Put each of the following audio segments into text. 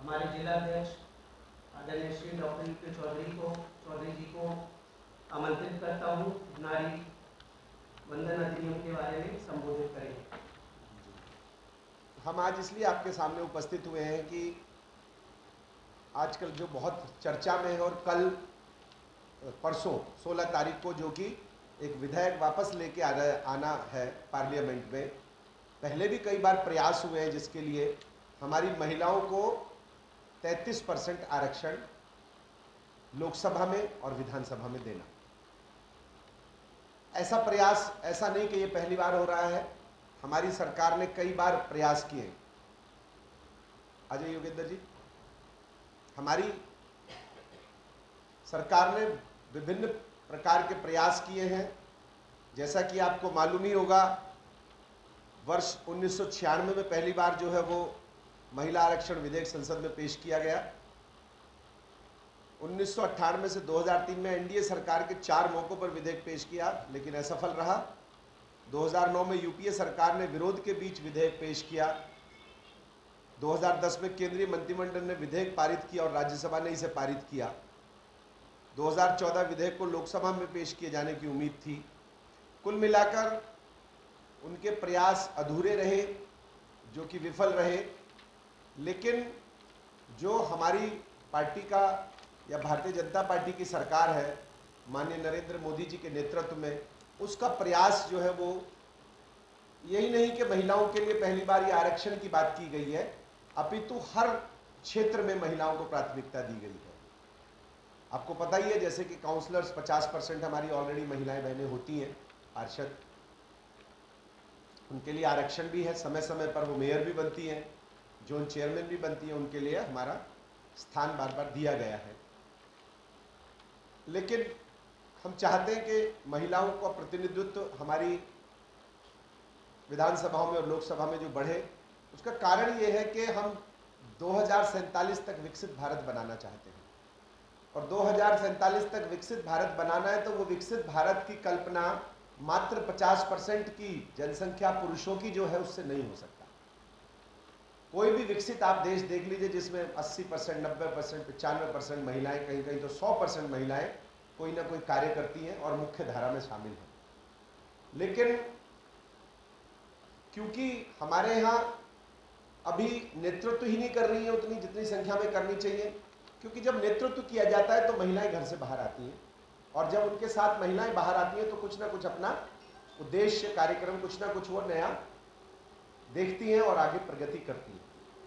हमारे जिला अध्यक्ष आदरणीय श्री डॉक्टर के चौधरी जी को आमंत्रित करता हूँ, नारी वंदन अधिनियम के बारे में संबोधित करेंगे। हम आज इसलिए आपके सामने उपस्थित हुए हैं कि आजकल जो बहुत चर्चा में है और कल परसों 16 तारीख को जो कि एक विधेयक वापस लेके आना है पार्लियामेंट में, पहले भी कई बार प्रयास हुए हैं जिसके लिए हमारी महिलाओं को 33% आरक्षण लोकसभा में और विधानसभा में देना। ऐसा प्रयास ऐसा नहीं कि ये पहली बार हो रहा है, हमारी सरकार ने कई बार प्रयास किए। अजय योगेंद्र जी, हमारी सरकार ने विभिन्न प्रकार के प्रयास किए हैं। जैसा कि आपको मालूम ही होगा, वर्ष 1996 में पहली बार जो है वो महिला आरक्षण विधेयक संसद में पेश किया गया। 1998 से 2003 में एनडीए सरकार के 4 मौकों पर विधेयक पेश किया, लेकिन असफल रहा। 2009 में यूपीए सरकार ने विरोध के बीच विधेयक पेश किया। 2010 में केंद्रीय मंत्रिमंडल ने विधेयक पारित किया और राज्यसभा ने इसे पारित किया। 2014 विधेयक को लोकसभा में पेश किए जाने की उम्मीद थी। कुल मिलाकर उनके प्रयास अधूरे रहे, जो कि विफल रहे। लेकिन जो हमारी पार्टी का या भारतीय जनता पार्टी की सरकार है, माननीय नरेंद्र मोदी जी के नेतृत्व में, उसका प्रयास जो है वो यही नहीं कि महिलाओं के लिए पहली बार ये आरक्षण की बात की गई है, अपितु हर क्षेत्र में महिलाओं को प्राथमिकता दी गई है। आपको पता ही है, जैसे कि काउंसलर्स 50% हमारी ऑलरेडी महिलाएं बहनें होती हैं, पार्षद, उनके लिए आरक्षण भी है। समय समय पर वो मेयर भी बनती हैं, जोन चेयरमैन भी बनती है, उनके लिए हमारा स्थान बार बार दिया गया है। लेकिन हम चाहते हैं कि महिलाओं का प्रतिनिधित्व हमारी विधानसभाओं में और लोकसभा में जो बढ़े। उसका कारण ये है कि हम 2047 तक विकसित भारत बनाना चाहते हैं, और 2047 तक विकसित भारत बनाना है तो वो विकसित भारत की कल्पना मात्र 50% की जनसंख्या पुरुषों की जो है उससे नहीं हो सकता। कोई भी विकसित आप देश देख लीजिए जिसमें 80%, 90%, 95% महिलाएं, कहीं कहीं तो 100% महिलाएं कोई ना कोई कार्य करती हैं और मुख्य धारा में शामिल हैं। लेकिन क्योंकि हमारे यहाँ अभी नेतृत्व ही नहीं कर रही है उतनी जितनी संख्या में करनी चाहिए, क्योंकि जब नेतृत्व किया जाता है तो महिलाएं घर से बाहर आती हैं, और जब उनके साथ महिलाएं बाहर आती हैं तो कुछ ना कुछ अपना उद्देश्य, कार्यक्रम, कुछ ना कुछ वो नया देखती हैं और आगे प्रगति करती हैं।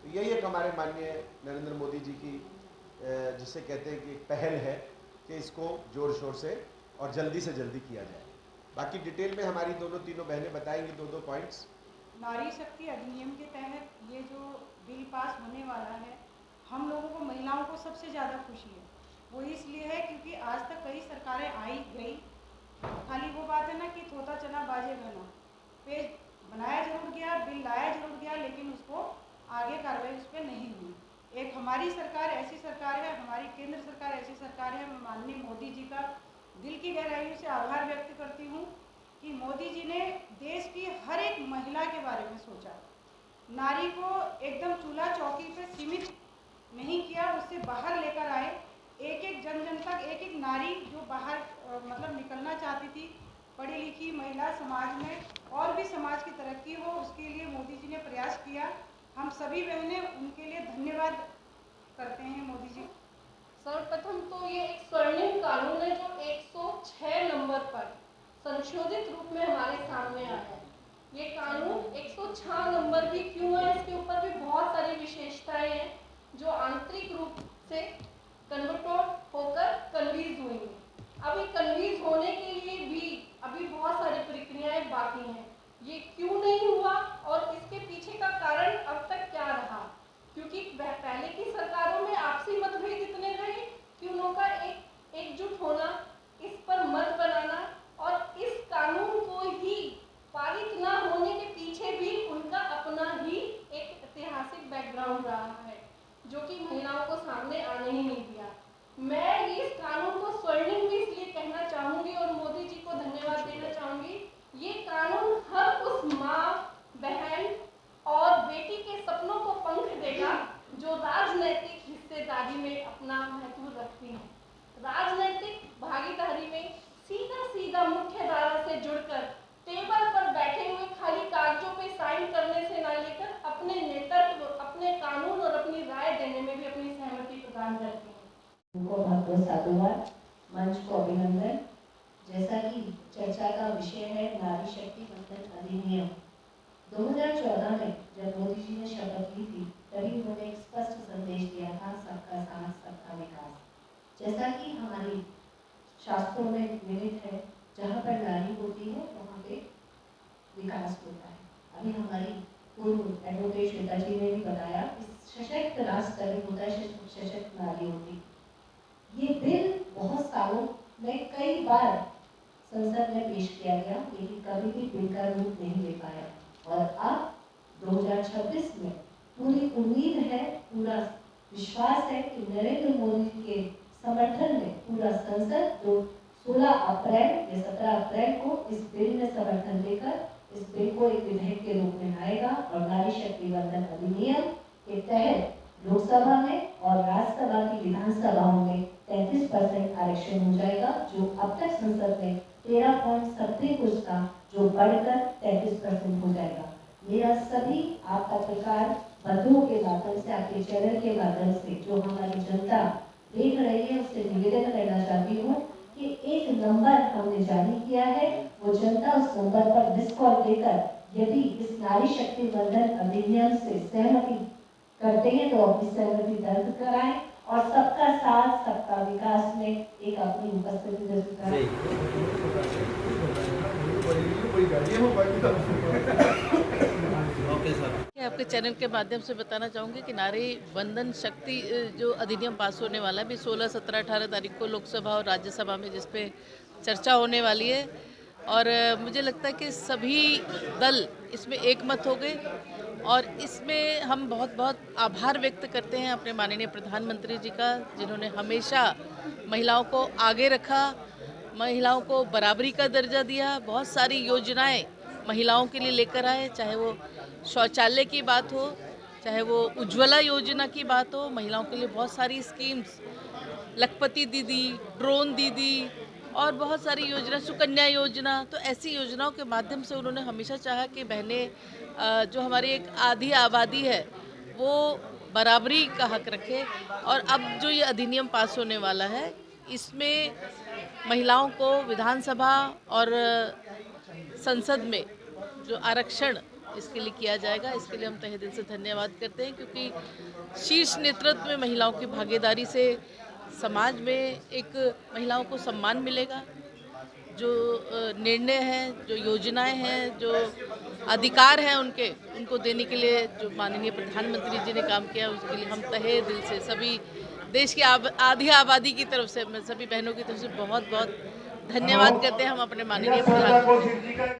तो यही एक हमारे माननीय नरेंद्र मोदी जी की जिसे कहते हैं कि पहल है कि इसको जोर शोर से और जल्दी से जल्दी किया जाए। बाकी डिटेल में हमारी तीनों बहनें बताएंगी दो पॉइंट्स। नारी शक्ति अधिनियम के तहत ये जो बिल पास होने वाला है, हम लोगों को, महिलाओं को सबसे ज़्यादा खुशी है। वो इसलिए है क्योंकि आज तक कई सरकारें आई गई, खाली वो बात है ना कि तोता चना बाजे बना, पेज बनाया जरूर गया, बिल लाया जरूर गया, लेकिन उसको आगे कार्रवाई उस पर नहीं हुई। एक हमारी सरकार ऐसी सरकार है, हमारी केंद्र सरकार ऐसी सरकार है। मैं माननीय मोदी जी का दिल की गहराइयों से आभार व्यक्त करती हूँ कि मोदी जी ने देश की हर एक महिला के बारे में सोचा। नारी को एकदम चूल्हा चौकी पे सीमित नहीं किया, उससे बाहर लेकर आए। एक एक जन तक, एक एक नारी जो बाहर मतलब निकलना चाहती थी, पढ़ी लिखी महिला समाज में और भी समाज की तरक्की हो, उसके लिए मोदी जी ने प्रयास किया। हम सभी बहनें उनके लिए धन्यवाद करते हैं मोदी जी। सर्वप्रथम तो ये एक स्वर्णिम कानून है जो 106 नंबर पर संशोधित रूप में हमारे सामने आया है। ये कानून 106 नंबर भी क्यों है, इसके ऊपर भी बहुत सारी विशेषताएं हैं जो आंतरिक रूप से कन्वर्ट होकर कन्वीज हुई हैं। अभी कन्वीज होने के लिए भी अभी बहुत सारी प्रक्रियाएं बाकी हैं। ये क्यों नहीं हुआ और इसके पीछे का कारण अब तक क्या रहा, क्योंकि पहले की सरकारों में आपसी मतभेद इतने रहे कि उन लोगों का एकजुट होना, इस पर मत बनाना और इस कानून को ही पारित ना होने के पीछे भी उनका अपना ही एक ऐतिहासिक बैकग्राउंड रहा है, जो कि महिलाओं को सामने आने ही नहीं दिया। मैं इस कानून को स्वर्णिम भी इसलिए कहना चाहूंगी और मोदी उनको बहुत बहुत साधुवाद, मंच को अभिनंदन। जैसा कि चर्चा का विषय है नारी शक्ति वंदन अधिनियम, 2014 में जब मोदी जी ने शपथ ली थी तभी उन्होंने एक स्पष्ट संदेश दिया था, सबका साथ सबका विकास। जैसा कि हमारी शास्त्रों में विदित है, जहाँ पर नारी होती है वहाँ पे विकास होता है। अभी हमारी पूर्व एडवोकेट श्वेता जी ने भी बताया, सशक्त राष्ट्र तभी होता है सशक्त नारी होती। ये बिल बहुत सालों में कई बार संसद में पेश किया गया, लेकिन कभी भी बिल का रूप नहीं ले पाया। और अब 2026 में पूरी उम्मीद है, पूरा विश्वास है कि नरेंद्र मोदी के समर्थन में पूरा संसद जो 16 अप्रैल या 17 अप्रैल को इस बिल में समर्थन देकर इस बिल को एक विधेयक के रूप में लाएगा और नारी शक्ति वंदन अधिनियम के तहत लोकसभा में और राज्यसभा की विधानसभाओं में 33% आरक्षण हो जाएगा, जो अब तक संसद में 13.70 कुछ था, जो बढ़कर 33% हो जाएगा। मेरा सभी आप पत्रकार बंधुओं के माध्यम से, आपके चैनल के माध्यम से जो हमारी जनता देख रही है, उससे निवेदन करना चाहती हूँ कि एक नंबर हमने जारी किया है, वो जनता उस नंबर पर मिस कॉल देकर यदि इस नारी शक्ति वंदन अधिनियम से सहमति करते हैं तो अपनी सहमति दर्ज कराएं और सबका साथ सबका विकास में एक अपनी उपस्थिति दर्ज कराएं। आपके चैनल के माध्यम से बताना चाहूँगी कि नारी वंदन शक्ति जो अधिनियम पास होने वाला है, अभी 16, 17, 18 तारीख को लोकसभा और राज्यसभा में जिस पे चर्चा होने वाली है। और मुझे लगता है कि सभी दल इसमें एकमत हो गए और इसमें हम बहुत बहुत आभार व्यक्त करते हैं अपने माननीय प्रधानमंत्री जी का, जिन्होंने हमेशा महिलाओं को आगे रखा, महिलाओं को बराबरी का दर्जा दिया, बहुत सारी योजनाएं महिलाओं के लिए लेकर आए, चाहे वो शौचालय की बात हो, चाहे वो उज्ज्वला योजना की बात हो, महिलाओं के लिए बहुत सारी स्कीम्स, लखपति दीदी, ड्रोन दीदी और बहुत सारी योजना, सुकन्या योजना, तो ऐसी योजनाओं के माध्यम से उन्होंने हमेशा चाहा कि बहनें जो हमारी एक आधी आबादी है वो बराबरी का हक रखे। और अब जो ये अधिनियम पास होने वाला है, इसमें महिलाओं को विधानसभा और संसद में जो आरक्षण इसके लिए किया जाएगा, इसके लिए हम तहे दिल से धन्यवाद करते हैं, क्योंकि शीर्ष नेतृत्व में महिलाओं की भागीदारी से समाज में एक महिलाओं को सम्मान मिलेगा। जो निर्णय हैं, जो योजनाएं हैं, जो अधिकार हैं उनको देने के लिए जो माननीय प्रधानमंत्री जी ने काम किया, उसके लिए हम तहे दिल से सभी देश की आधी आबादी की तरफ से, मैं सभी बहनों की तरफ से बहुत बहुत धन्यवाद करते हैं हम अपने माननीय प्रधानमंत्री।